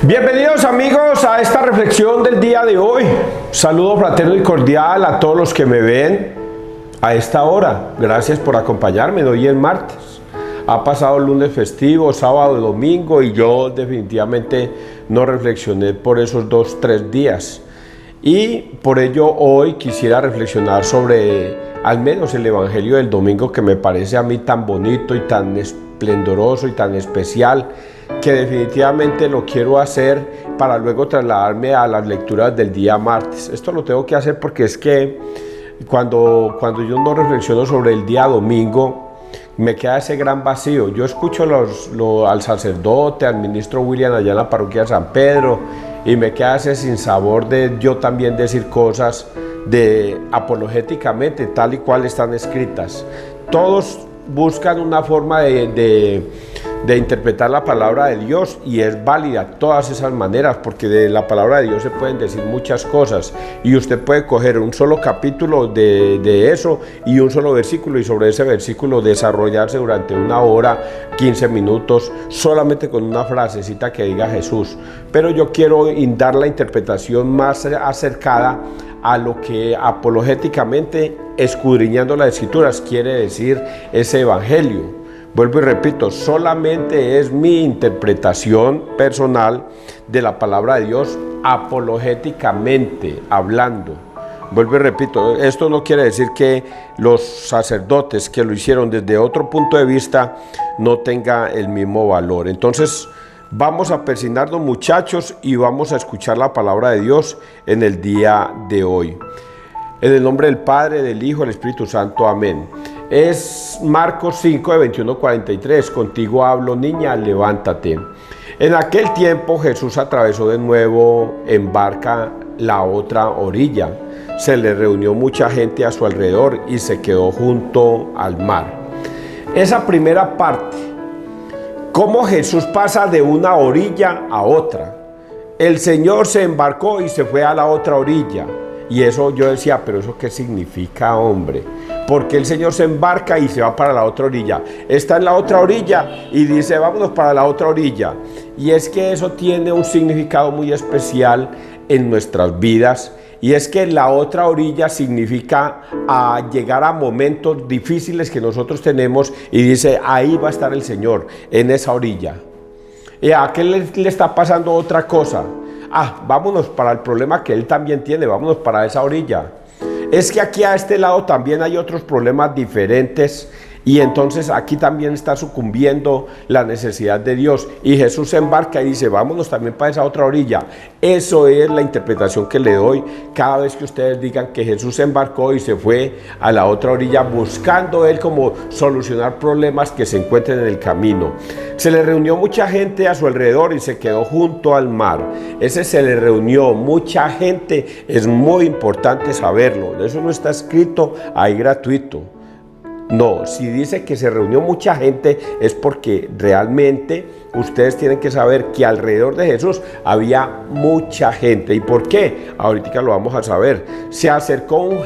Bienvenidos amigos a esta reflexión del día de hoy. Saludo fraterno y cordial a todos los que me ven a esta hora. Gracias por acompañarme. Hoy es martes. Ha pasado el lunes festivo, sábado y domingo y yo definitivamente no reflexioné por esos 2-3 días. Y por ello hoy quisiera reflexionar sobre al menos el evangelio del domingo, que me parece a mí tan bonito y tan esplendoroso y tan especial, que definitivamente lo quiero hacer para luego trasladarme a las lecturas del día martes. Esto lo tengo que hacer porque es que cuando yo no reflexiono sobre el día domingo, me queda ese gran vacío. Yo escucho al sacerdote, al ministro William allá en la parroquia de San Pedro, y me queda ese sinsabor de yo también decir cosas de apologéticamente tal y cual están escritas. Todos buscan una forma de interpretar la palabra de Dios, y es válida todas esas maneras, porque de la palabra de Dios se pueden decir muchas cosas, y usted puede coger un solo capítulo de eso y un solo versículo, y sobre ese versículo desarrollarse durante 1 hora, 15 minutos, solamente con una frasecita que diga Jesús. Pero yo quiero dar la interpretación más acercada a lo que apologéticamente, escudriñando las escrituras, quiere decir ese evangelio. Vuelvo y repito, solamente es mi interpretación personal de la palabra de Dios, apologéticamente hablando. Vuelvo y repito, esto no quiere decir que los sacerdotes que lo hicieron desde otro punto de vista no tenga el mismo valor. Entonces, vamos a persignarnos, muchachos, y vamos a escuchar la palabra de Dios en el día de hoy. En el nombre del Padre, del Hijo, del Espíritu Santo. Amén. Es Marcos 5, de 21 a 43. Contigo hablo, niña, levántate. En aquel tiempo Jesús atravesó de nuevo en barca la otra orilla. Se le reunió mucha gente a su alrededor y se quedó junto al mar. Esa primera parte, cómo Jesús pasa de una orilla a otra. El Señor se embarcó y se fue a la otra orilla. Y eso yo decía, pero ¿eso qué significa, hombre? Porque el Señor se embarca y se va para la otra orilla. Está en la otra orilla y dice, vámonos para la otra orilla. Y es que eso tiene un significado muy especial en nuestras vidas. Y es que la otra orilla significa llegar a momentos difíciles que nosotros tenemos, y dice, ahí va a estar el Señor, en esa orilla. ¿Y a qué le está pasando otra cosa? Vámonos para el problema que él también tiene, vámonos para esa orilla. Es que aquí a este lado también hay otros problemas diferentes, y entonces aquí también está sucumbiendo la necesidad de Dios, y Jesús se embarca y dice, vámonos también para esa otra orilla. Eso es la interpretación que le doy cada vez que ustedes digan que Jesús se embarcó y se fue a la otra orilla, buscando él como solucionar problemas que se encuentren en el camino. Se le reunió mucha gente a su alrededor y se quedó junto al mar. Ese se le reunió mucha gente, es muy importante saberlo. Eso no está escrito ahí gratuito. No, si dice que se reunió mucha gente es porque realmente ustedes tienen que saber que alrededor de Jesús había mucha gente. ¿Y por qué? Ahorita lo vamos a saber. Se acercó un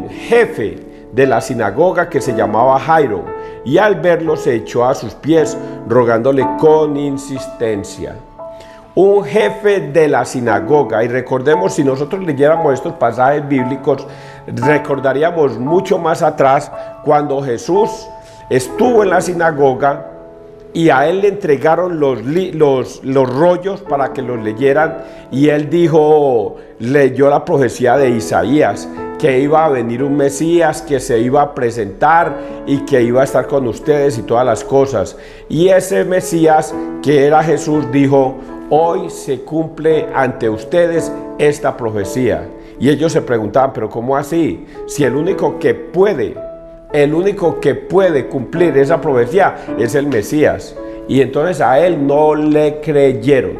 jefe de la sinagoga que se llamaba Jairo, y al verlo se echó a sus pies rogándole con insistencia. Un jefe de la sinagoga, y recordemos, si nosotros leyéramos estos pasajes bíblicos, recordaríamos mucho más atrás cuando Jesús estuvo en la sinagoga y a él le entregaron los rollos para que los leyeran, y él leyó la profecía de Isaías, que iba a venir un Mesías, que se iba a presentar y que iba a estar con ustedes y todas las cosas. Y ese Mesías, que era Jesús, dijo, hoy se cumple ante ustedes esta profecía. Y ellos se preguntaban, pero ¿cómo así? Si el único que puede cumplir esa profecía es el Mesías. Y entonces a él no le creyeron.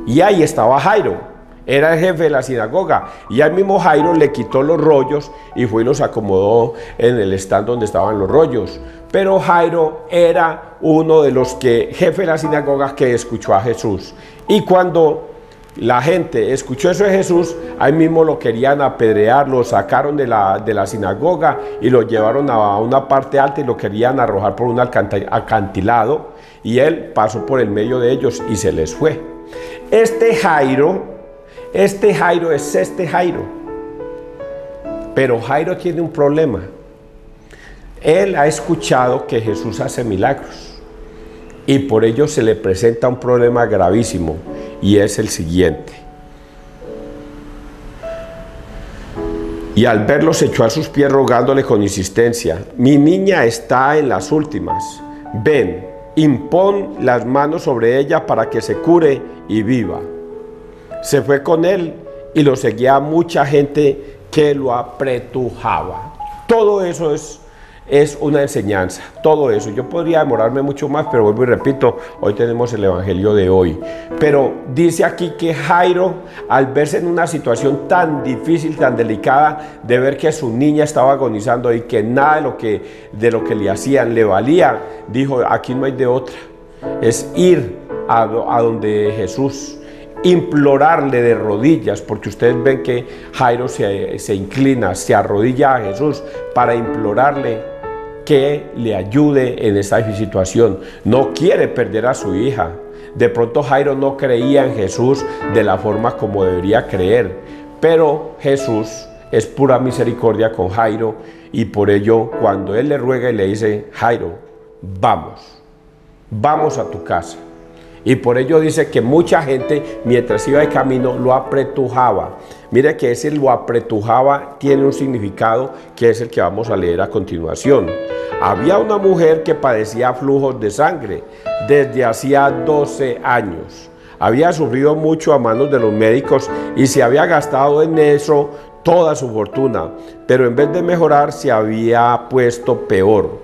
Y ahí estaba Jairo. Era el jefe de la sinagoga, y al mismo Jairo le quitó los rollos y fue y los acomodó en el stand donde estaban los rollos. Pero Jairo era uno de los jefe de la sinagoga que escuchó a Jesús. Y cuando la gente escuchó eso de Jesús, ahí mismo lo querían apedrear, lo sacaron de la sinagoga y lo llevaron a una parte alta y lo querían arrojar por un acantilado, y él pasó por el medio de ellos y se les fue. Este Jairo es este Jairo, pero Jairo tiene un problema. Él ha escuchado que Jesús hace milagros y por ello se le presenta un problema gravísimo, y es el siguiente. Y al verlo se echó a sus pies rogándole con insistencia: mi niña está en las últimas, ven, impón las manos sobre ella para que se cure y viva. Se fue con él y lo seguía mucha gente que lo apretujaba. Todo eso es una enseñanza, todo eso. Yo podría demorarme mucho más, pero vuelvo y repito, hoy tenemos el evangelio de hoy. Pero dice aquí que Jairo, al verse en una situación tan difícil, tan delicada, de ver que su niña estaba agonizando y que nada de lo que le hacían le valía, dijo: aquí no hay de otra, es ir a donde Jesús, implorarle de rodillas, porque ustedes ven que Jairo se inclina, se arrodilla a Jesús para implorarle que le ayude en esta situación. No quiere perder a su hija. De pronto Jairo no creía en Jesús de la forma como debería creer, pero Jesús es pura misericordia con Jairo, y por ello cuando él le ruega y le dice: Jairo, vamos a tu casa. Y por ello dice que mucha gente, mientras iba de camino, lo apretujaba. Mire que ese lo apretujaba tiene un significado que es el que vamos a leer a continuación. Había una mujer que padecía flujos de sangre desde hacía 12 años. Había sufrido mucho a manos de los médicos y se había gastado en eso toda su fortuna, pero en vez de mejorar se había puesto peor.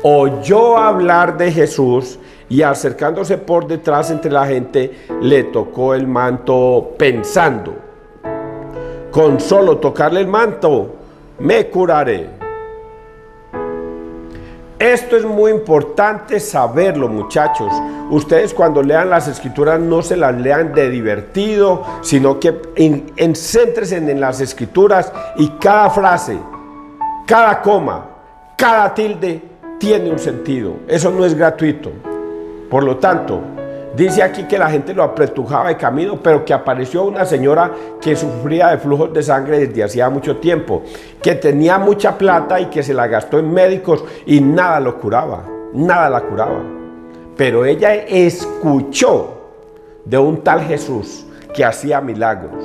Oyó hablar de Jesús y, acercándose por detrás entre la gente, le tocó el manto pensando: con solo tocarle el manto me curaré. Esto es muy importante saberlo, muchachos. Ustedes cuando lean las escrituras no se las lean de divertido, sino que céntrense en las escrituras, y cada frase, cada coma, cada tilde tiene un sentido. Eso no es gratuito. Por lo tanto, dice aquí que la gente lo apretujaba de camino, pero que apareció una señora que sufría de flujos de sangre desde hacía mucho tiempo, que tenía mucha plata y que se la gastó en médicos y nada lo curaba, nada la curaba. Pero ella escuchó de un tal Jesús que hacía milagros.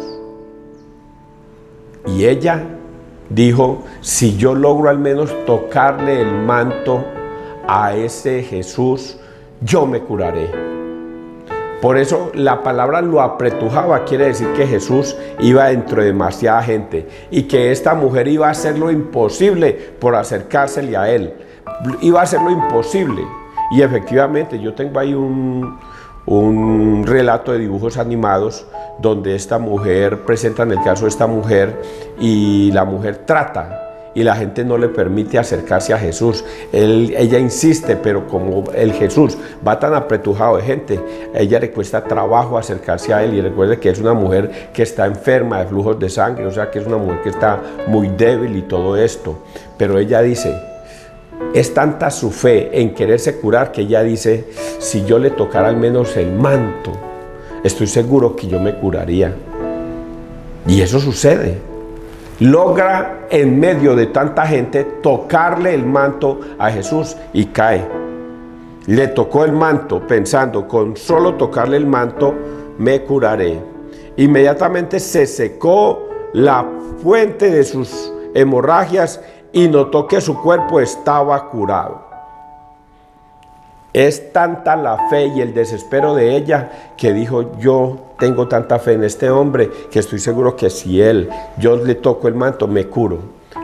Y ella dijo: si yo logro al menos tocarle el manto a ese Jesús, yo me curaré. Por eso la palabra lo apretujaba quiere decir que Jesús iba dentro de demasiada gente y que esta mujer iba a hacer lo imposible por acercársele a él. Iba a hacer lo imposible. Y efectivamente yo tengo ahí un relato de dibujos animados donde esta mujer, presentan el caso de esta mujer, y la mujer trata y la gente no le permite acercarse a Jesús. Ella insiste, pero como el Jesús va tan apretujado de gente, a ella le cuesta trabajo acercarse a él. Y recuerde que es una mujer que está enferma de flujos de sangre, o sea que es una mujer que está muy débil y todo esto. Pero ella dice, es tanta su fe en quererse curar que ella dice: si yo le tocara al menos el manto, estoy seguro que yo me curaría. Y eso sucede. Logra en medio de tanta gente tocarle el manto a Jesús y cae. Le tocó el manto pensando: con solo tocarle el manto me curaré. Inmediatamente se secó la fuente de sus hemorragias y notó que su cuerpo estaba curado. Es tanta la fe y el desespero de ella que dijo: yo tengo tanta fe en este hombre que estoy seguro que si yo le toco el manto, me curo.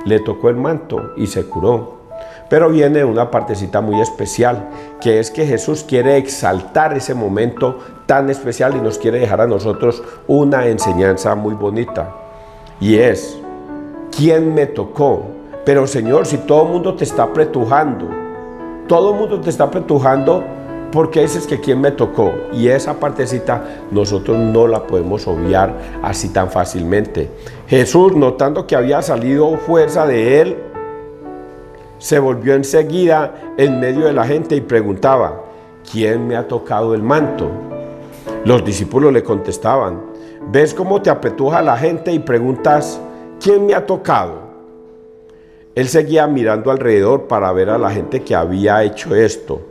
Le tocó el manto y se curó. Pero viene una partecita muy especial, que es que Jesús quiere exaltar ese momento tan especial y nos quiere dejar a nosotros una enseñanza muy bonita. Y es: ¿quién me tocó? Pero Señor, si todo el mundo te está apretujando, todo el mundo te está apretujando, porque dices que quién me tocó. Y esa partecita nosotros no la podemos obviar así tan fácilmente. Jesús, notando que había salido fuerza de él, se volvió enseguida en medio de la gente y preguntaba: ¿quién me ha tocado el manto? Los discípulos le contestaban: ¿ves cómo te apretuja la gente y preguntas: ¿quién me ha tocado? Él seguía mirando alrededor para ver a la gente que había hecho esto,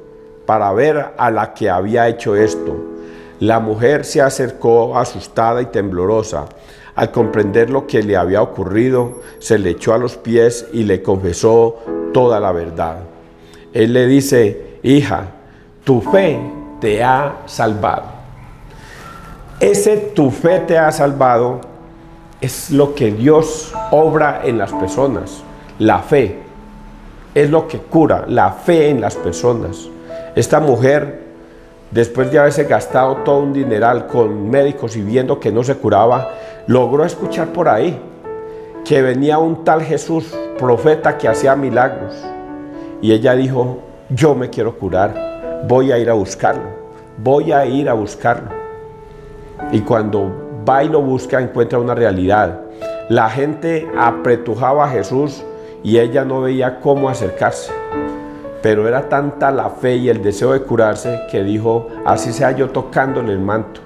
para ver a la que había hecho esto. La mujer se acercó asustada y temblorosa. Al comprender lo que le había ocurrido, se le echó a los pies y le confesó toda la verdad. Él le dice: hija, tu fe te ha salvado. Ese tu fe te ha salvado es lo que Dios obra en las personas. La fe es lo que cura, la fe en las personas. Esta mujer, después de haberse gastado todo un dineral con médicos y viendo que no se curaba, logró escuchar por ahí que venía un tal Jesús, profeta que hacía milagros. Y ella dijo: yo me quiero curar, voy a ir a buscarlo, voy a ir a buscarlo. Y cuando va y lo busca, encuentra una realidad. La gente apretujaba a Jesús y ella no veía cómo acercarse. Pero era tanta la fe y el deseo de curarse que dijo: así sea yo tocándole el manto.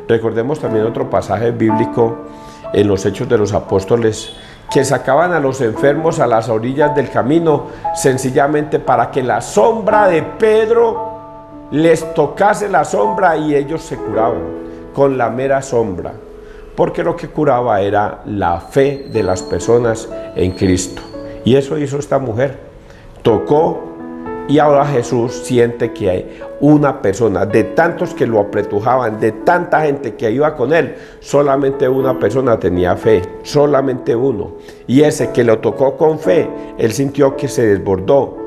Recordemos también otro pasaje bíblico en los Hechos de los Apóstoles, que sacaban a los enfermos a las orillas del camino sencillamente para que la sombra de Pedro les tocase la sombra y ellos se curaban con la mera sombra, porque lo que curaba era la fe de las personas en Cristo. Y eso hizo esta mujer, tocó. Y ahora Jesús siente que hay una persona, de tantos que lo apretujaban, de tanta gente que iba con él, solamente una persona tenía fe, solamente uno. Y ese que lo tocó con fe, él sintió que se desbordó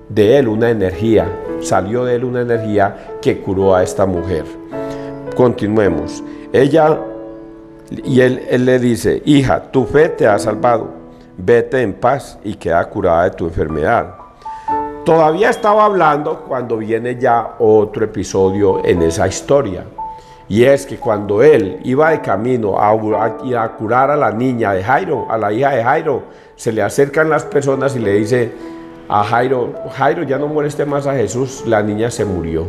de él una energía, salió de él una energía que curó a esta mujer. Continuemos. Él le dice: hija, tu fe te ha salvado, vete en paz y queda curada de tu enfermedad. Todavía estaba hablando cuando viene ya otro episodio en esa historia. Y es que cuando él iba de camino a curar a la niña de Jairo, a la hija de Jairo, se le acercan las personas y le dice a Jairo: Jairo, ya no moleste más a Jesús, la niña se murió.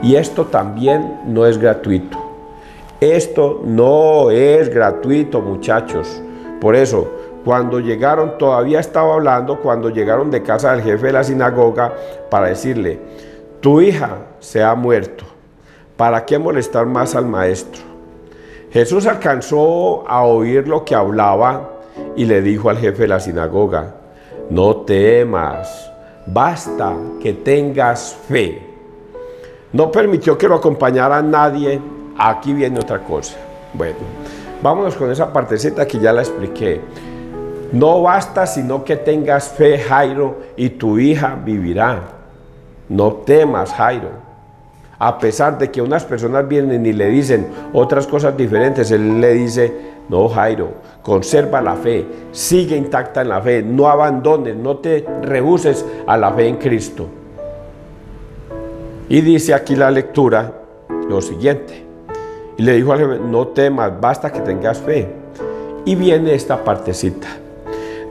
Y esto también no es gratuito. Esto no es gratuito, muchachos. Por eso, cuando llegaron, todavía estaba hablando, cuando llegaron de casa del jefe de la sinagoga para decirle: tu hija se ha muerto, ¿para qué molestar más al maestro? Jesús alcanzó a oír lo que hablaba y le dijo al jefe de la sinagoga: no temas, basta que tengas fe. No permitió que lo acompañara nadie. Aquí viene otra cosa. Bueno, vámonos con esa partecita que ya la expliqué. No basta sino que tengas fe, Jairo, y tu hija vivirá. No temas, Jairo. A pesar de que unas personas vienen y le dicen otras cosas diferentes, él le dice: no, Jairo, conserva la fe, sigue intacta en la fe, no abandones, no te rehuses a la fe en Cristo. Y dice aquí la lectura lo siguiente: y le dijo al jefe: no temas, basta que tengas fe. Y viene esta partecita: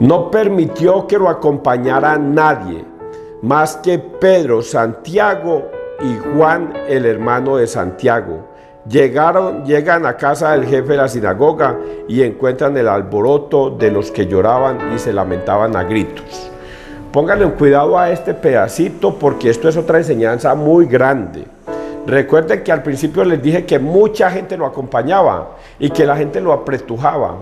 no permitió que lo acompañara nadie más que Pedro, Santiago y Juan, el hermano de Santiago. Llegan a casa del jefe de la sinagoga y encuentran el alboroto de los que lloraban y se lamentaban a gritos. Pónganle cuidado a este pedacito, porque esto es otra enseñanza muy grande. Recuerden que al principio les dije que mucha gente lo acompañaba y que la gente lo apretujaba.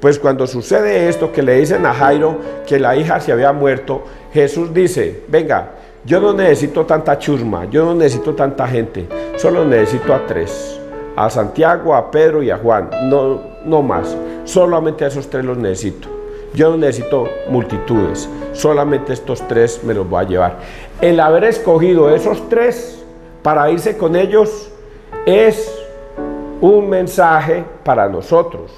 Pues cuando sucede esto, que le dicen a Jairo que la hija se había muerto, Jesús dice: venga, yo no necesito tanta chusma, yo no necesito tanta gente, solo necesito a tres: a Santiago, a Pedro y a Juan, no más, solamente a esos tres los necesito. Yo no necesito multitudes, solamente estos tres me los voy a llevar. El haber escogido esos tres para irse con ellos es un mensaje para nosotros.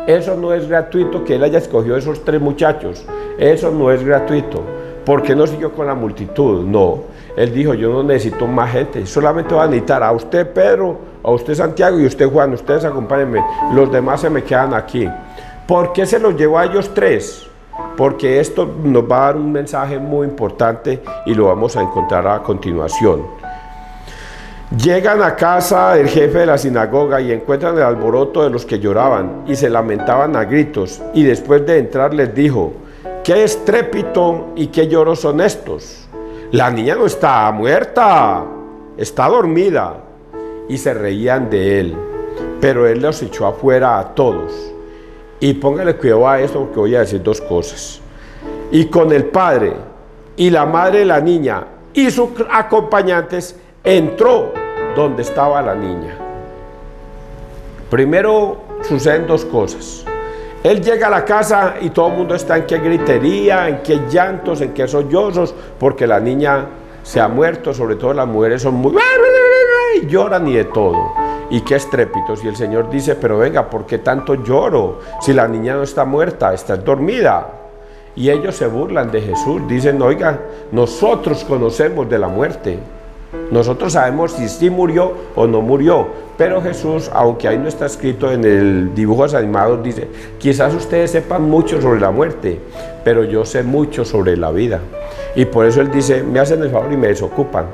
Eso no es gratuito, que él haya escogido esos tres muchachos. Eso no es gratuito. ¿Por qué no siguió con la multitud? No. Él dijo, yo no necesito más gente, solamente voy a necesitar a usted Pedro, a usted Santiago y usted Juan, ustedes acompáñenme, los demás se me quedan aquí. ¿Por qué se los llevó a ellos tres? Porque esto nos va a dar un mensaje muy importante y lo vamos a encontrar a continuación. Llegan a casa del jefe de la sinagoga y encuentran el alboroto de los que lloraban y se lamentaban a gritos, y después de entrar les dijo, ¿qué estrépito y qué lloros son estos? La niña no está muerta, está dormida. Y se reían de él, pero él los echó afuera a todos. Y póngale cuidado a esto porque voy a decir dos cosas. Y con el padre y la madre de la niña y sus acompañantes entró donde estaba la niña. Primero suceden dos cosas. Él llega a la casa y todo el mundo está en qué gritería, en qué llantos, en qué sollozos, porque la niña se ha muerto, sobre todo las mujeres son muy... y lloran y de todo. Y qué estrépitos. Y el Señor dice, pero venga, ¿por qué tanto lloro? Si la niña no está muerta, está dormida. Y ellos se burlan de Jesús, dicen, oiga, nosotros conocemos de la muerte. Nosotros sabemos si sí murió o no murió. Pero Jesús, aunque ahí no está escrito en el dibujos animados, dice, quizás ustedes sepan mucho sobre la muerte, pero yo sé mucho sobre la vida. Y por eso Él dice, me hacen el favor y me desocupan.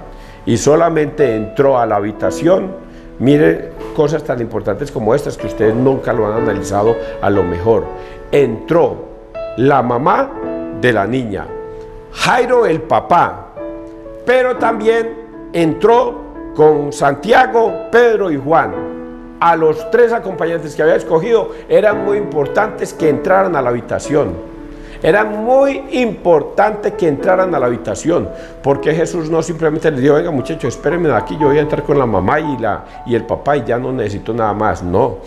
Y solamente entró a la habitación. Mire cosas tan importantes como estas que ustedes nunca lo han analizado a lo mejor. Entró la mamá de la niña, Jairo el papá, pero también entró con Santiago, Pedro y Juan. A los tres acompañantes que había escogido eran muy importantes que entraran a la habitación. Era muy importante que entraran a la habitación, porque Jesús no simplemente les dijo, venga muchachos, espérenme aquí, yo voy a entrar con la mamá y el papá y ya no necesito nada más. No,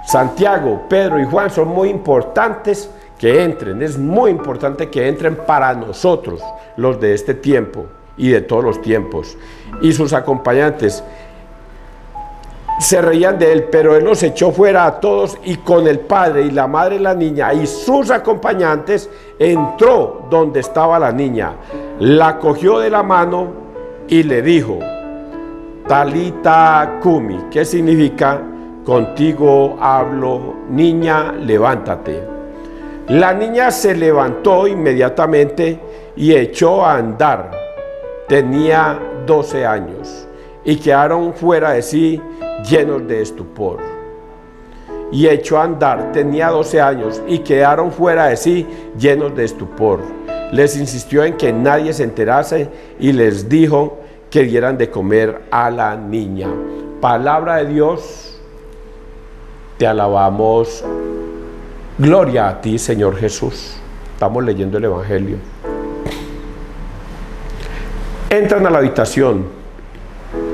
Santiago, Pedro y Juan son muy importantes que entren, es muy importante que entren para nosotros, los de este tiempo y de todos los tiempos. Y sus acompañantes se reían de él, pero él los echó fuera a todos y con el padre y la madre de la niña y sus acompañantes entró donde estaba la niña, la cogió de la mano y le dijo, Talita Cumi, que significa, contigo hablo, niña, levántate. La niña se levantó inmediatamente y echó a andar, tenía 12 años y quedaron fuera de sí llenos de estupor. Y echó a andar, tenía 12 años y quedaron fuera de sí llenos de estupor. Les insistió en que nadie se enterase y les dijo que dieran de comer a la niña. Palabra de Dios, te alabamos. Gloria a ti, Señor Jesús. Estamos leyendo el Evangelio. Entran a la habitación.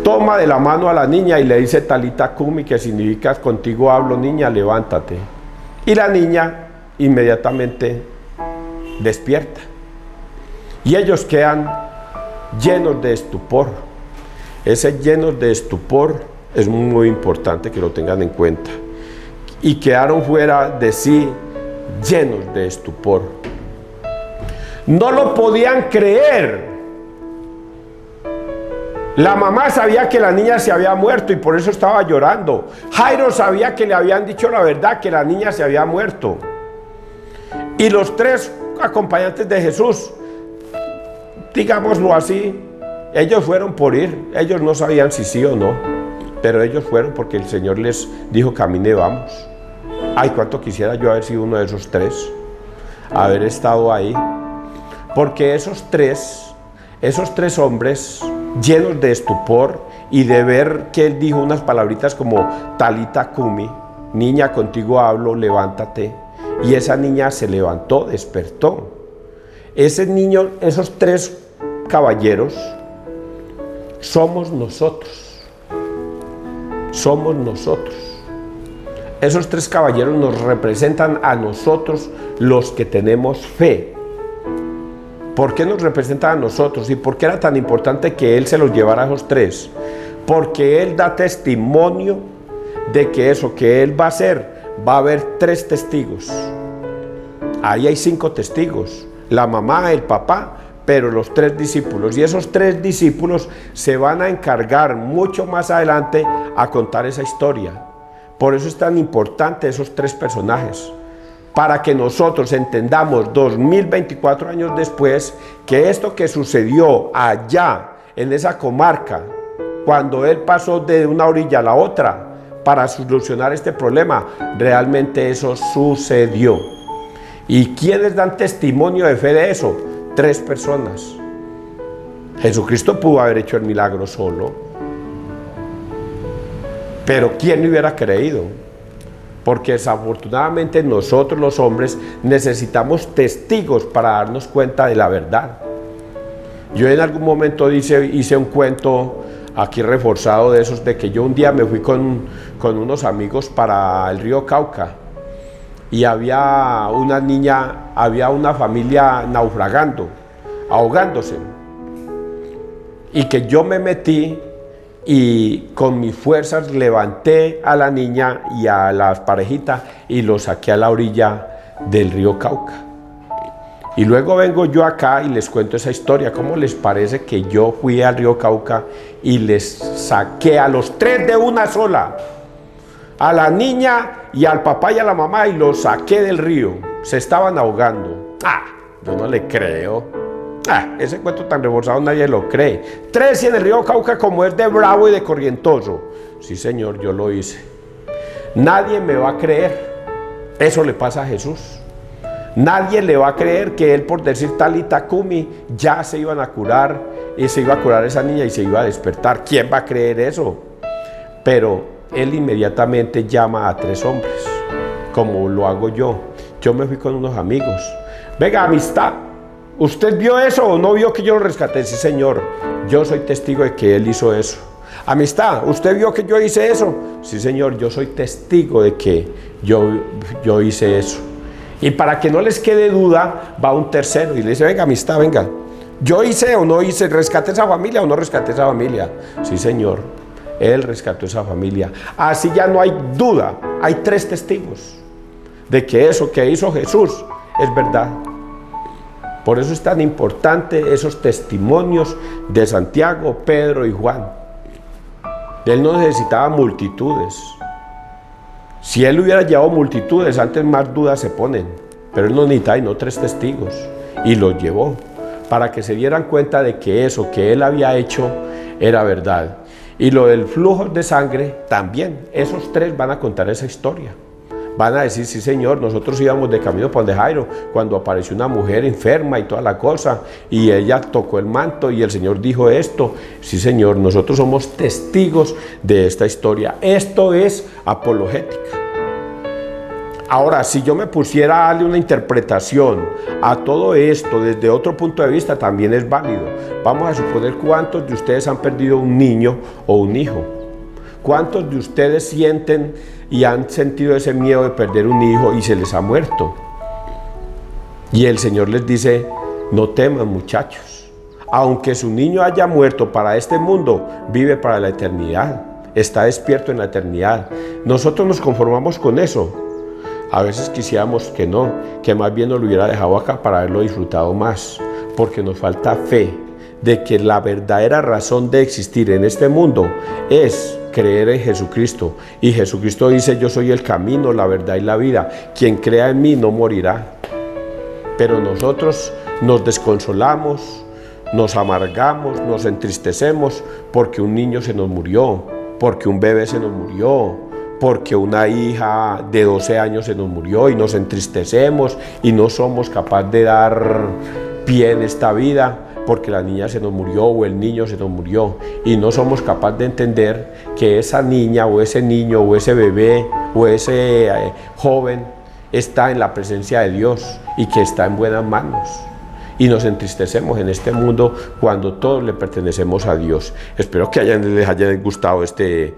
Toma de la mano a la niña y le dice Talita Cumi, que significa, contigo hablo, niña, levántate. Y la niña inmediatamente despierta. Y ellos quedan llenos de estupor. Ese llenos de estupor es muy importante que lo tengan en cuenta. Y quedaron fuera de sí llenos de estupor. No lo podían creer. La mamá sabía que la niña se había muerto y por eso estaba llorando. Jairo sabía que le habían dicho la verdad, que la niña se había muerto. Y los tres acompañantes de Jesús, digámoslo así, ellos fueron por ir. Ellos no sabían si sí o no, pero ellos fueron porque el Señor les dijo, camine, vamos. Ay, cuánto quisiera yo haber sido uno de esos tres, haber estado ahí. Porque esos tres hombres llenos de estupor y de ver que él dijo unas palabritas como Talita Cumi, niña, contigo hablo, levántate. Y esa niña se levantó, despertó. Ese niño, esos tres caballeros, somos nosotros. Somos nosotros. Esos tres caballeros nos representan a nosotros, los que tenemos fe. ¿Por qué nos representan a nosotros? ¿Y por qué era tan importante que Él se los llevara a esos tres? Porque Él da testimonio de que eso que Él va a hacer, va a haber tres testigos. Ahí hay 5 testigos. La mamá, el papá, pero los 3 discípulos. Y esos 3 discípulos se van a encargar mucho más adelante a contar esa historia. Por eso es tan importante esos 3 personajes, para que nosotros entendamos 2024 años después que esto que sucedió allá en esa comarca, cuando él pasó de una orilla a la otra para solucionar este problema, realmente eso sucedió. ¿Y quiénes dan testimonio de fe de eso? 3 personas. Jesucristo pudo haber hecho el milagro solo, pero ¿quién le hubiera creído? Porque desafortunadamente nosotros los hombres necesitamos testigos para darnos cuenta de la verdad. Yo en algún momento hice un cuento aquí reforzado de esos, de que yo un día me fui con unos amigos para el río Cauca y había una niña, había una familia naufragando, ahogándose, y que yo me metí y con mis fuerzas levanté a la niña y a las parejitas y los saqué a la orilla del río Cauca. Y luego vengo yo acá y les cuento esa historia. ¿Cómo les parece que yo fui al río Cauca y les saqué a los 3 de una sola? A la niña y al papá y a la mamá, y los saqué del río. Se estaban ahogando. Yo no le creo. Ese cuento tan reforzado nadie lo cree. 3 y en el río Cauca, como es de bravo y de corrientoso. Sí, señor, yo lo hice. Nadie me va a creer. Eso le pasa a Jesús. Nadie le va a creer que él, por decir talita cumi, ya se iban a curar, y se iba a curar esa niña y se iba a despertar. ¿Quién va a creer eso? Pero él inmediatamente llama a 3 hombres, como lo hago yo. Yo me fui con unos amigos. Venga, amistad, ¿usted vio eso o no vio que yo lo rescaté? Sí, señor, yo soy testigo de que él hizo eso. Amistad, ¿usted vio que yo hice eso? Sí, señor, yo soy testigo de que yo hice eso. Y para que no les quede duda, va un tercero y le dice: venga, amistad, venga, ¿yo hice o no hice? ¿Rescaté esa familia o no rescaté esa familia? Sí, señor, él rescató esa familia. Así ya no hay duda, hay 3 testigos de que eso que hizo Jesús es verdad. Por eso es tan importante esos testimonios de Santiago, Pedro y Juan. Él no necesitaba multitudes. Si él hubiera llevado multitudes, antes más dudas se ponen, pero él no necesitaba y no 3 testigos, y los llevó para que se dieran cuenta de que eso que él había hecho era verdad. Y lo del flujo de sangre también, esos 3 van a contar esa historia. Van a decir: sí, señor, nosotros íbamos de camino para donde Jairo, cuando apareció una mujer enferma y toda la cosa, y ella tocó el manto y el Señor dijo esto. Sí, señor, nosotros somos testigos de esta historia. Esto es apologética. Ahora, si yo me pusiera a darle una interpretación a todo esto desde otro punto de vista, también es válido. Vamos a suponer, ¿cuántos de ustedes han perdido un niño o un hijo? ¿Cuántos de ustedes sienten y han sentido ese miedo de perder un hijo y se les ha muerto? Y el Señor les dice: no teman, muchachos, aunque su niño haya muerto para este mundo, vive para la eternidad, está despierto en la eternidad. Nosotros nos conformamos con eso. A veces quisiéramos que no, que más bien nos lo hubiera dejado acá para haberlo disfrutado más, porque nos falta fe de que la verdadera razón de existir en este mundo es creer en Jesucristo. Y Jesucristo dice: yo soy el camino, la verdad y la vida. Quien crea en mí no morirá. Pero nosotros nos desconsolamos, nos amargamos, nos entristecemos porque un niño se nos murió, porque un bebé se nos murió, porque una hija de 12 años se nos murió, y nos entristecemos y no somos capaces de dar pie en esta vida porque la niña se nos murió o el niño se nos murió, y no somos capaces de entender que esa niña o ese niño o ese bebé o ese joven está en la presencia de Dios y que está en buenas manos. Y nos entristecemos en este mundo cuando todos le pertenecemos a Dios. Espero que les haya gustado este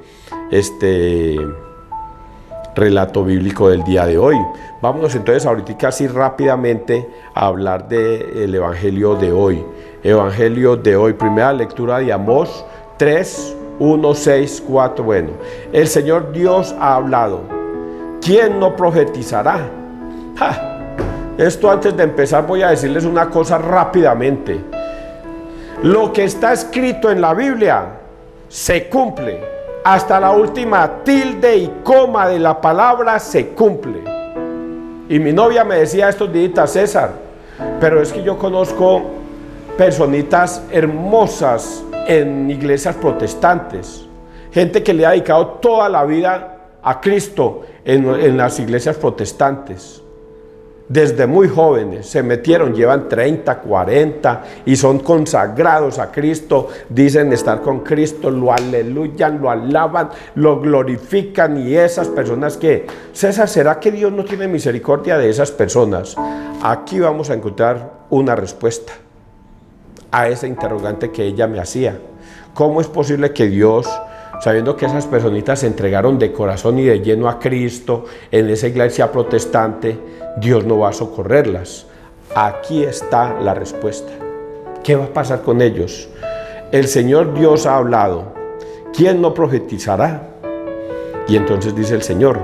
relato bíblico del día de hoy. Vámonos entonces ahorita así rápidamente a hablar del Evangelio de hoy. Evangelio de hoy, primera lectura de Amós 3, 1, 6, 4. Bueno, el Señor Dios ha hablado. ¿Quién no profetizará? Esto antes de empezar voy a decirles una cosa rápidamente. Lo que está escrito en la Biblia se cumple. Hasta la última tilde y coma de la palabra se cumple. Y mi novia me decía estos días: César, pero es que yo conozco personitas hermosas en iglesias protestantes, gente que le ha dedicado toda la vida a Cristo en las iglesias protestantes. Desde muy jóvenes se metieron, llevan 30, 40 y son consagrados a Cristo, dicen estar con Cristo, lo aleluyan, lo alaban, lo glorifican. Y esas personas que, César, ¿será que Dios no tiene misericordia de esas personas? Aquí vamos a encontrar una respuesta a esa interrogante que ella me hacía. ¿Cómo es posible que Dios, sabiendo que esas personitas se entregaron de corazón y de lleno a Cristo en esa iglesia protestante, Dios no va a socorrerlas? Aquí está la respuesta. ¿Qué va a pasar con ellos? El Señor Dios ha hablado. ¿Quién no profetizará? Y entonces dice el Señor: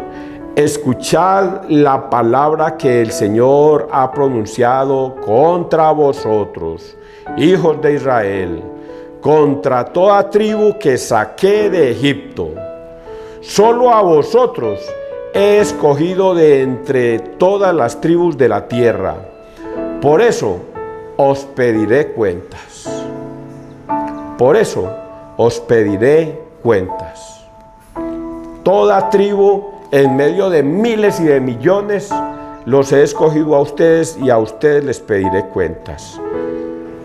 escuchad la palabra que el Señor ha pronunciado contra vosotros, hijos de Israel, contra toda tribu que saqué de Egipto. Solo a vosotros he escogido de entre todas las tribus de la tierra. Por eso os pediré cuentas. Por eso os pediré cuentas. Toda tribu en medio de miles y de millones los he escogido a ustedes, y a ustedes les pediré cuentas.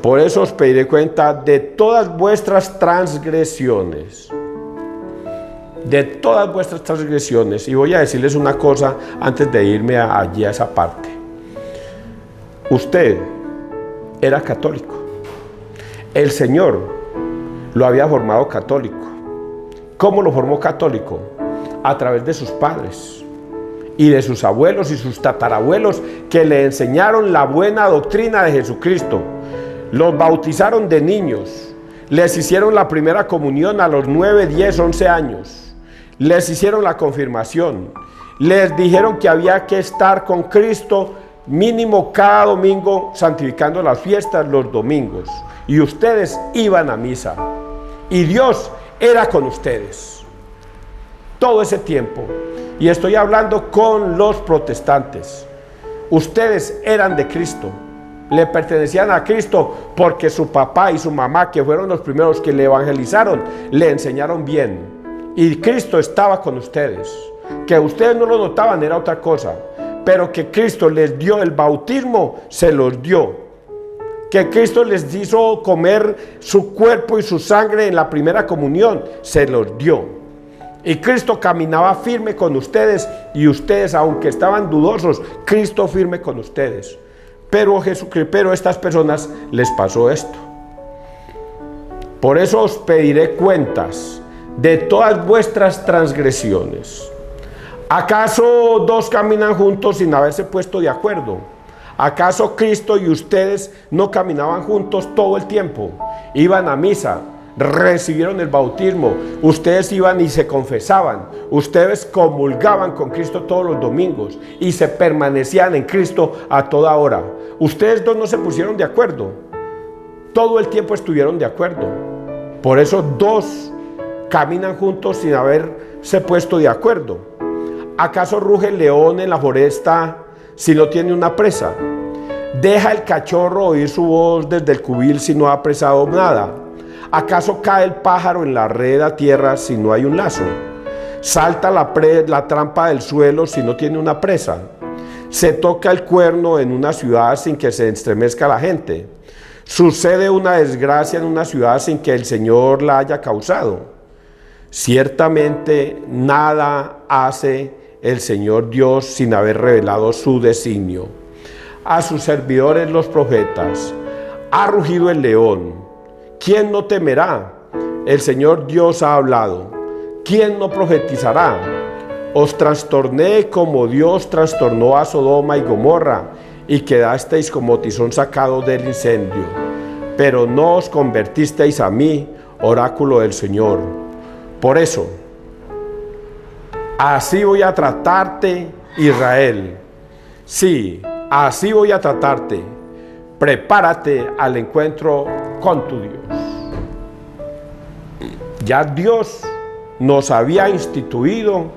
Por eso os pediré cuenta de todas vuestras transgresiones. De todas vuestras transgresiones. Y voy a decirles una cosa antes de irme allí a esa parte. Usted era católico. El Señor lo había formado católico. ¿Cómo lo formó católico? A través de sus padres y de sus abuelos y sus tatarabuelos, que le enseñaron la buena doctrina de Jesucristo. Los bautizaron de niños, les hicieron la primera comunión a los 9, 10, 11 años, les hicieron la confirmación, les dijeron que había que estar con Cristo mínimo cada domingo, santificando las fiestas los domingos, y ustedes iban a misa, y Dios era con ustedes todo ese tiempo. Y estoy hablando con los protestantes. Ustedes eran de Cristo, le pertenecían a Cristo, porque su papá y su mamá, que fueron los primeros que le evangelizaron, le enseñaron bien, y Cristo estaba con ustedes. Que ustedes no lo notaban era otra cosa, pero que Cristo les dio el bautismo, se los dio. Que Cristo les hizo comer su cuerpo y su sangre en la primera comunión, se los dio. Y Cristo caminaba firme con ustedes, y ustedes, aunque estaban dudosos, Cristo firme con ustedes. Pero a estas personas les pasó esto. Por eso os pediré cuentas de todas vuestras transgresiones. ¿Acaso dos caminan juntos sin haberse puesto de acuerdo? ¿Acaso Cristo y ustedes no caminaban juntos todo el tiempo? Iban a misa, recibieron el bautismo, ustedes iban y se confesaban, ustedes comulgaban con Cristo todos los domingos y se permanecían en Cristo a toda hora. Ustedes dos no se pusieron de acuerdo, todo el tiempo estuvieron de acuerdo. Por eso dos caminan juntos sin haberse puesto de acuerdo. ¿Acaso ruge el león en la foresta si no tiene una presa? ¿Deja el cachorro oír su voz desde el cubil si no ha apresado nada? ¿Acaso cae el pájaro en la red a tierra si no hay un lazo? ¿Salta la trampa del suelo si no tiene una presa? ¿Se toca el cuerno en una ciudad sin que se estremezca la gente? ¿Sucede una desgracia en una ciudad sin que el Señor la haya causado? Ciertamente nada hace el Señor Dios sin haber revelado su designio. A sus servidores los profetas ha rugido el león. ¿Quién no temerá? El Señor Dios ha hablado. ¿Quién no profetizará? Os trastorné como Dios trastornó a Sodoma y Gomorra, y quedasteis como tizón sacado del incendio. Pero no os convertisteis a mí, oráculo del Señor. Por eso, así voy a tratarte, Israel. Sí, así voy a tratarte. Prepárate al encuentro con tu Dios. Ya Dios nos había instituido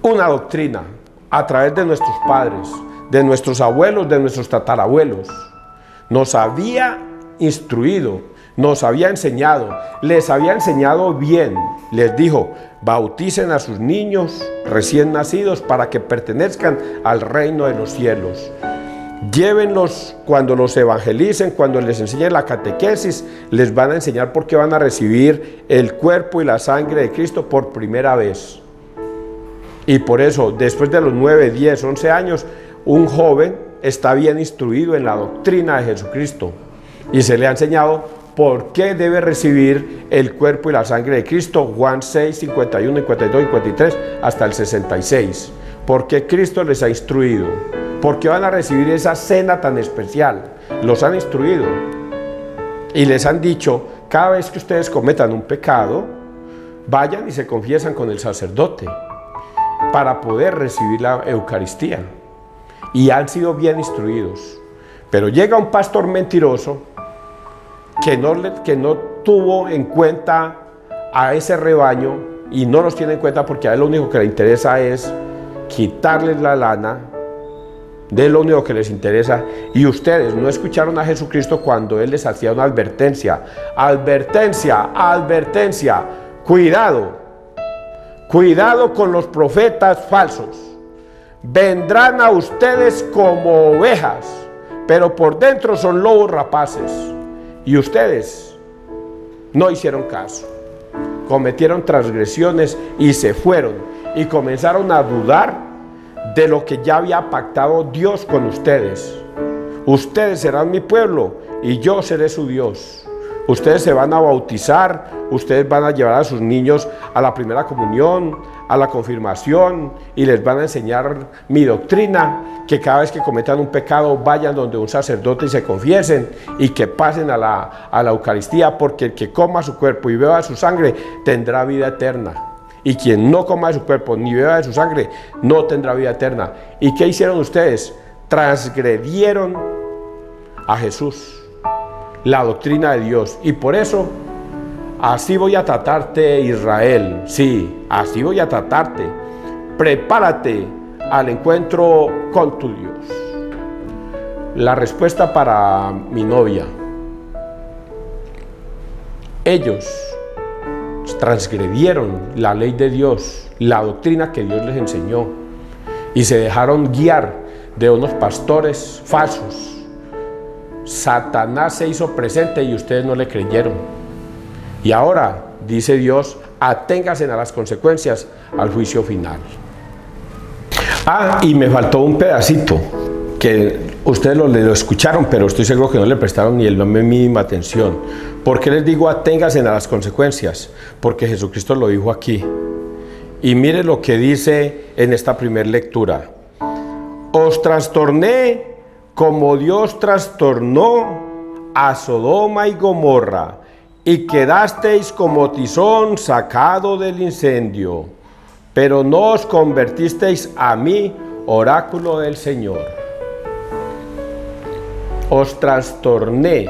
una doctrina a través de nuestros padres, de nuestros abuelos, de nuestros tatarabuelos. Nos había instruido, nos había enseñado, les había enseñado bien. Les dijo: bauticen a sus niños recién nacidos para que pertenezcan al reino de los cielos. Llévenlos cuando los evangelicen, cuando les enseñen la catequesis, les van a enseñar por qué van a recibir el cuerpo y la sangre de Cristo por primera vez. Y por eso, después de los 9, 10, 11 años, un joven está bien instruido en la doctrina de Jesucristo y se le ha enseñado por qué debe recibir el cuerpo y la sangre de Cristo. Juan 6, 51, 52, 53 hasta el 66. ¿Por qué Cristo les ha instruido? ¿Por qué van a recibir esa cena tan especial? Los han instruido y les han dicho: cada vez que ustedes cometan un pecado, vayan y se confiesan con el sacerdote para poder recibir la Eucaristía. Y han sido bien instruidos. Pero llega un pastor mentiroso que no tuvo en cuenta a ese rebaño, y no los tiene en cuenta porque a él lo único que le interesa es quitarles la lana. De lo único que les interesa. Y ustedes no escucharon a Jesucristo cuando Él les hacía una advertencia: advertencia, advertencia, cuidado, cuidado con los profetas falsos. Vendrán a ustedes como ovejas, pero por dentro son lobos rapaces. Y ustedes no hicieron caso, cometieron transgresiones y se fueron y comenzaron a dudar de lo que ya había pactado Dios con ustedes. Ustedes serán mi pueblo y yo seré su Dios. Ustedes se van a bautizar, ustedes van a llevar a sus niños a la primera comunión, a la confirmación, y les van a enseñar mi doctrina, que cada vez que cometan un pecado vayan donde un sacerdote y se confiesen, y que pasen a la Eucaristía, porque el que coma su cuerpo y beba su sangre tendrá vida eterna. Y quien no coma de su cuerpo ni beba de su sangre no tendrá vida eterna. ¿Y qué hicieron ustedes? Transgredieron a Jesús, la doctrina de Dios. Y por eso, así voy a tratarte, Israel. Sí, así voy a tratarte. Prepárate al encuentro con tu Dios. La respuesta para mi novia: ellos transgredieron la ley de Dios, la doctrina que Dios les enseñó, y se dejaron guiar de unos pastores falsos. Satanás se hizo presente y ustedes no le creyeron. Y ahora, dice Dios, aténganse a las consecuencias, al juicio final. Y me faltó un pedacito que ustedes lo escucharon, pero estoy seguro que no le prestaron ni la mínima atención. ¿Por qué les digo aténganse a las consecuencias? Porque Jesucristo lo dijo aquí. Y mire lo que dice en esta primera lectura: os trastorné como Dios trastornó a Sodoma y Gomorra, y quedasteis como tizón sacado del incendio, pero no os convertisteis a mí, oráculo del Señor. Os trastorné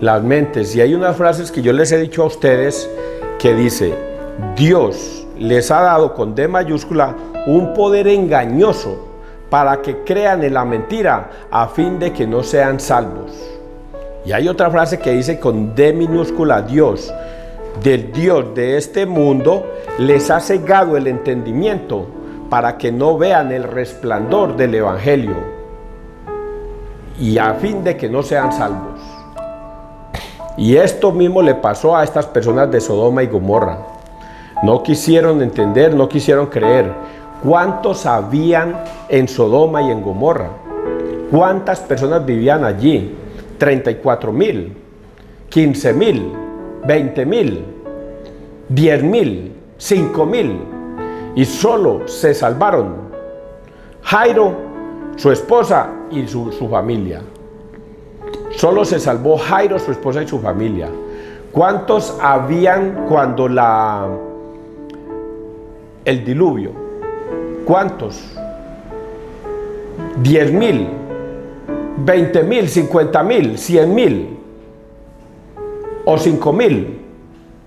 las mentes. Y hay unas frases que yo les he dicho a ustedes que dice: Dios les ha dado con D mayúscula un poder engañoso para que crean en la mentira a fin de que no sean salvos. Y hay otra frase que dice con D minúscula: Dios, del Dios de este mundo les ha cegado el entendimiento para que no vean el resplandor del Evangelio, y a fin de que no sean salvos. Y esto mismo le pasó a estas personas de Sodoma y Gomorra. No quisieron entender, no quisieron creer. ¿Cuántos habían en Sodoma y en Gomorra? ¿Cuántas personas vivían allí? 34,000, 15,000, 20,000, 10,000, 5,000. Y solo se salvaron Jairo, su esposa y su familia. Solo se salvó Jairo, su esposa y su familia. ¿Cuántos habían cuando el diluvio? ¿Cuántos? 10,000, 20,000, 50,000, 100,000. ¿O 5.000?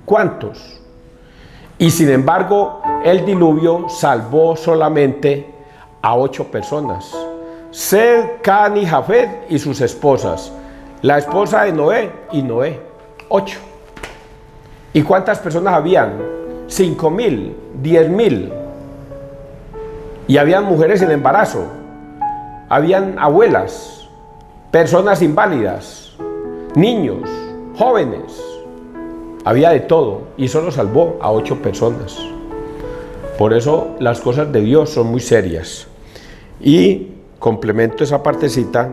¿Cuántos? Y sin embargo, el diluvio salvó solamente a 8 personas. Sed, Can y Jafet y sus esposas. La esposa de Noé y Noé. 8. ¿Y cuántas personas habían? 5.000, 10.000. Y habían mujeres en embarazo. Habían abuelas, personas inválidas, niños, jóvenes. Había de todo y solo salvó a 8 personas. Por eso las cosas de Dios son muy serias. Y complemento esa partecita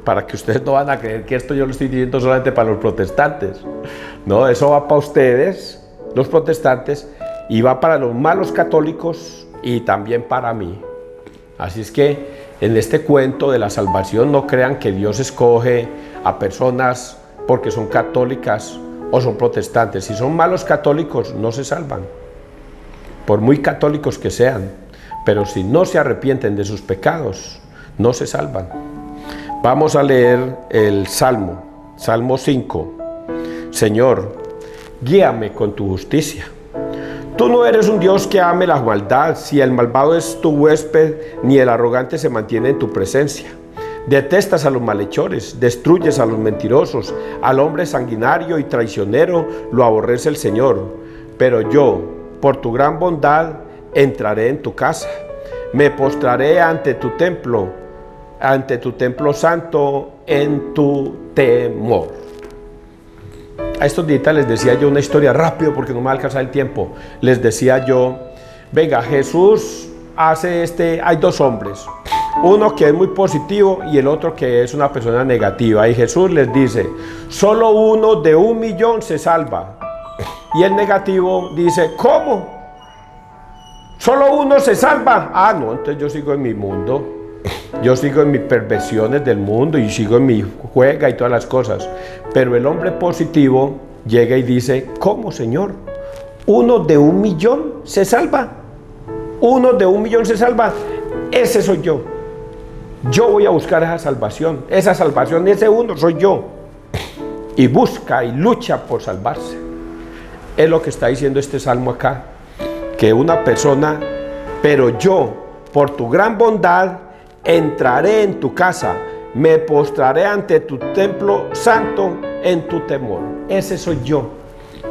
para que ustedes no van a creer que esto yo lo estoy diciendo solamente para los protestantes. No, eso va para ustedes, los protestantes, y va para los malos católicos y también para mí. Así es que en este cuento de la salvación no crean que Dios escoge a personas porque son católicas o son protestantes. Si son malos católicos no se salvan, por muy católicos que sean, pero si no se arrepienten de sus pecados no se salvan. Vamos a leer el Salmo 5. Señor, guíame con tu justicia. Tú no eres un Dios que ame la maldad, si el malvado es tu huésped, ni el arrogante se mantiene en tu presencia. Detestas a los malhechores, destruyes a los mentirosos, al hombre sanguinario y traicionero lo aborrece el Señor. Pero yo, por tu gran bondad, entraré en tu casa, me postraré ante tu templo santo en tu temor. A estos días les decía yo una historia rápido porque no me va a alcanzar el tiempo. Les decía yo, venga, Jesús hace hay 2 hombres, uno que es muy positivo y el otro que es una persona negativa, y Jesús les dice, solo uno de 1.000.000 se salva, y el negativo dice, ¿cómo? ¿Solo uno se salva? Ah, no, entonces yo sigo en mi mundo, yo sigo en mis perversiones del mundo y sigo en mi juega y todas las cosas. Pero el hombre positivo llega y dice, ¿cómo, Señor? ¿Uno de 1.000.000 se salva? ¿Uno de 1.000.000 se salva? Ese soy yo. Yo voy a buscar esa salvación, ese uno soy yo. Y busca y lucha por salvarse. Es lo que está diciendo este salmo acá, que una persona, pero yo, por tu gran bondad, entraré en tu casa, me postraré ante tu templo santo en tu temor. Ese soy yo.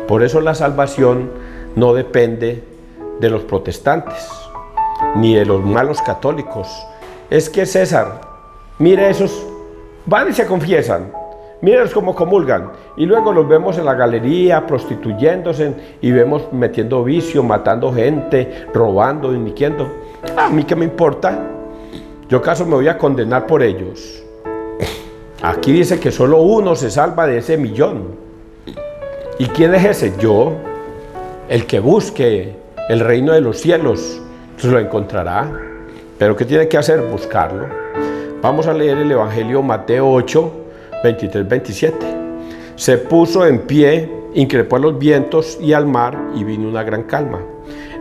Por eso la salvación no depende de los protestantes, ni de los malos católicos. Es que César, mire esos, van y se confiesan, mírenlos cómo comulgan, y luego los vemos en la galería prostituyéndose y vemos metiendo vicio, matando gente, robando, delinquiendo. A mí qué me importa, yo acaso me voy a condenar por ellos. Aquí dice que solo uno se salva de ese 1.000.000. ¿Y quién es ese? Yo, el que busque el reino de los cielos, se lo encontrará. Pero ¿qué tiene que hacer? Buscarlo. Vamos a leer el Evangelio Mateo 8, 23, 27. Se puso en pie, increpó a los vientos y al mar, y vino una gran calma.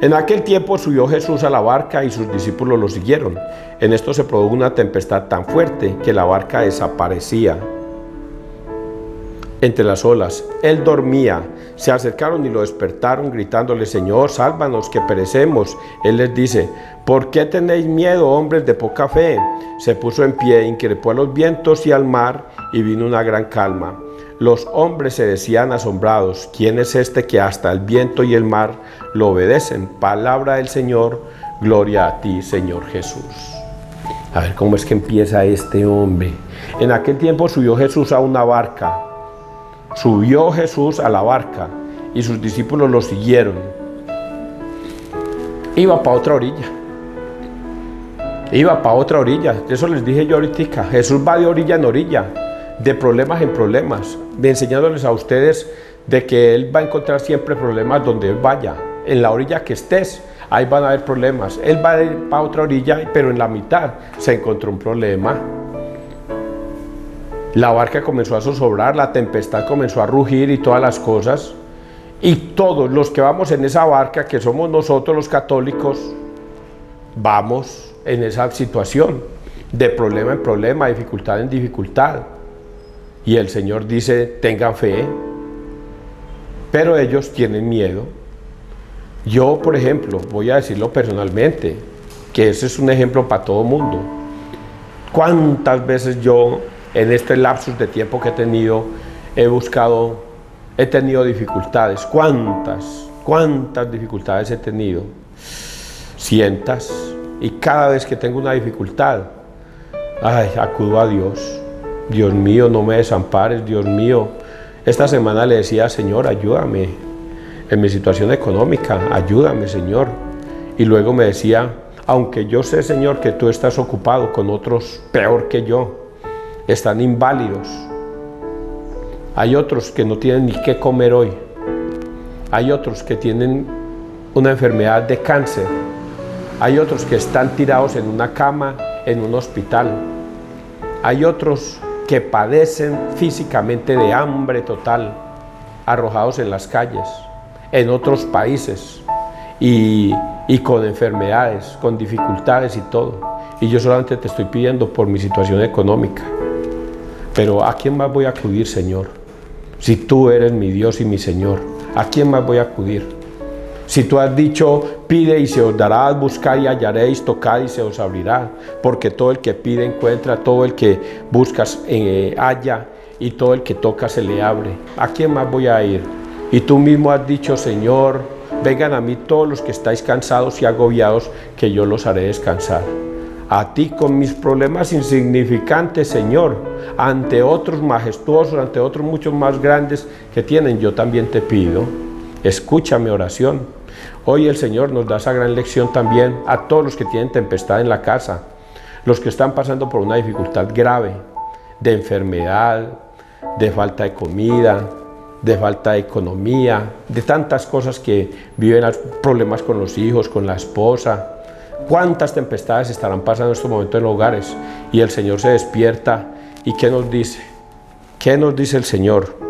En aquel tiempo subió Jesús a la barca y sus discípulos lo siguieron. En esto se produjo una tempestad tan fuerte que la barca desaparecía entre las olas. Él dormía. Se acercaron y lo despertaron gritándole, Señor, sálvanos que perecemos. Él les dice, ¿por qué tenéis miedo, hombres de poca fe? Se puso en pie, increpó a los vientos y al mar, y vino una gran calma. Los hombres se decían asombrados, ¿quién es este que hasta el viento y el mar lo obedecen? Palabra del Señor, gloria a ti, Señor Jesús. A ver cómo es que empieza este hombre. En aquel tiempo subió Jesús a una barca. Subió Jesús a la barca y sus discípulos lo siguieron. Iba para otra orilla. Iba para otra orilla. Eso les dije yo ahorita. Jesús va de orilla en orilla, de problemas en problemas, de enseñándoles a ustedes de que Él va a encontrar siempre problemas donde Él vaya. En la orilla que estés, ahí van a haber problemas. Él va para otra orilla, pero en la mitad se encontró un problema. La barca comenzó a zozobrar, la tempestad comenzó a rugir y todas las cosas. Y todos los que vamos en esa barca, que somos nosotros los católicos, vamos en esa situación, de problema en problema, dificultad en dificultad. Y el Señor dice, tengan fe, pero ellos tienen miedo. Yo, por ejemplo, voy a decirlo personalmente, que ese es un ejemplo para todo mundo. ¿Cuántas veces yo, en este lapsus de tiempo que he tenido dificultades? ¿Cuántas dificultades he tenido? Cientas. Y cada vez que tengo una dificultad, acudo a Dios. Dios mío, no me desampares, Dios mío. Esta semana le decía, Señor, ayúdame en mi situación económica, ayúdame, Señor. Y luego me decía, aunque yo sé, Señor, que tú estás ocupado con otros peor que yo, están inválidos. Hay otros que no tienen ni qué comer hoy. Hay otros que tienen una enfermedad de cáncer. Hay otros que están tirados en una cama, en un hospital. Hay otros que padecen físicamente de hambre total, arrojados en las calles, en otros países, y con enfermedades, con dificultades y todo. Y yo solamente te estoy pidiendo por mi situación económica. Pero ¿a quién más voy a acudir, Señor? Si tú eres mi Dios y mi Señor, ¿a quién más voy a acudir? Si tú has dicho, pide y se os dará, buscad y hallaréis, tocad y se os abrirá, porque todo el que pide encuentra, todo el que buscas halla, y todo el que toca se le abre. ¿A quién más voy a ir? Y tú mismo has dicho, Señor, vengan a mí todos los que estáis cansados y agobiados, que yo los haré descansar. A ti con mis problemas insignificantes, Señor, ante otros majestuosos, ante otros muchos más grandes que tienen, yo también te pido, escucha mi oración. Hoy el Señor nos da esa gran lección también a todos los que tienen tempestad en la casa, los que están pasando por una dificultad grave, de enfermedad, de falta de comida, de falta de economía, de tantas cosas que viven, problemas con los hijos, con la esposa. ¿Cuántas tempestades estarán pasando en estos momentos en los hogares? Y el Señor se despierta. ¿Y qué nos dice? ¿Qué nos dice el Señor?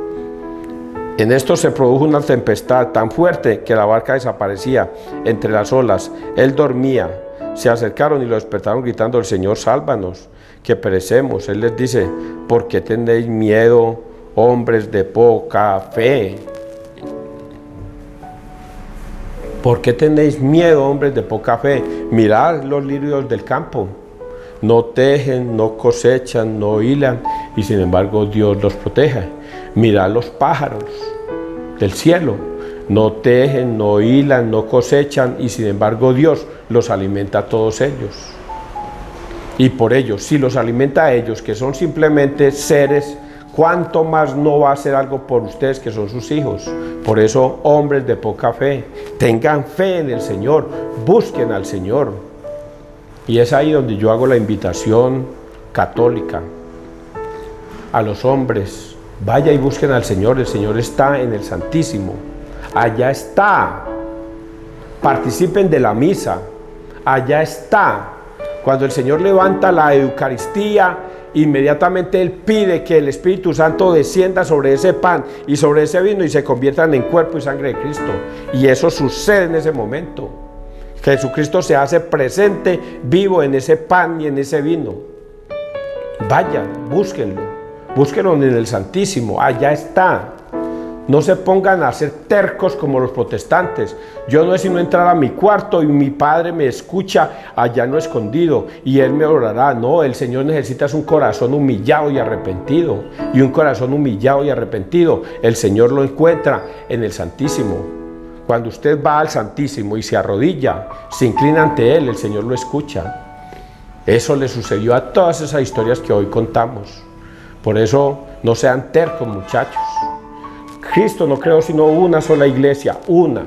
En esto se produjo una tempestad tan fuerte que la barca desaparecía entre las olas. Él dormía. Se acercaron y lo despertaron gritando, el Señor, sálvanos, que perecemos. Él les dice, ¿por qué tenéis miedo, hombres de poca fe? ¿Por qué tenéis miedo, hombres de poca fe? Mirad los lirios del campo. No tejen, no cosechan, no hilan, y sin embargo Dios los protege. Mirad los pájaros del cielo. No tejen, no hilan, no cosechan, y sin embargo Dios los alimenta a todos ellos. Y por ello, si los alimenta a ellos, que son simplemente seres, ¿cuánto más no va a hacer algo por ustedes que son sus hijos? Por eso, hombres de poca fe, tengan fe en el Señor, busquen al Señor. Y es ahí donde yo hago la invitación católica a los hombres. Vaya y busquen al Señor, el Señor está en el Santísimo. Allá está. Participen de la misa. Allá está. Cuando el Señor levanta la Eucaristía, inmediatamente Él pide que el Espíritu Santo descienda sobre ese pan y sobre ese vino y se conviertan en cuerpo y sangre de Cristo. Y eso sucede en ese momento. Jesucristo se hace presente, vivo en ese pan y en ese vino. Vayan, búsquenlo. Búsquenlo en el Santísimo. Allá está. No se pongan a ser tercos como los protestantes. Yo no es sino entrar a mi cuarto y mi Padre me escucha allá no escondido y Él me orará. No, el Señor necesita un corazón humillado y arrepentido. Y un corazón humillado y arrepentido, el Señor lo encuentra en el Santísimo. Cuando usted va al Santísimo y se arrodilla, se inclina ante Él, el Señor lo escucha. Eso le sucedió a todas esas historias que hoy contamos. Por eso, no sean tercos, muchachos. Cristo no creó sino una sola iglesia, una,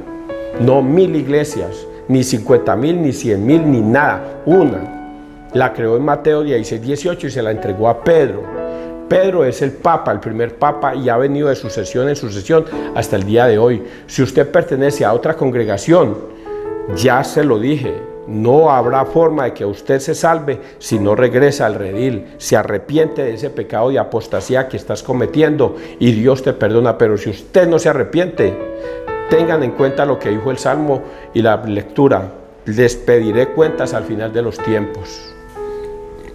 no 1000 iglesias, ni 50,000, ni 100,000, ni nada, una. La creó en Mateo 16, 18 y se la entregó a Pedro. Pedro es el Papa, el primer Papa, y ha venido de sucesión en sucesión hasta el día de hoy. Si usted pertenece a otra congregación, ya se lo dije, no habrá forma de que usted se salve si no regresa al redil, se arrepiente de ese pecado de apostasía que estás cometiendo y Dios te perdona. Pero si usted no se arrepiente, tengan en cuenta lo que dijo el Salmo y la lectura: les pediré cuentas al final de los tiempos.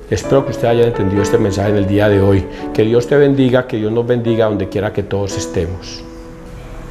Espero que usted haya entendido este mensaje en el día de hoy. Que Dios te bendiga, que Dios nos bendiga donde quiera que todos estemos.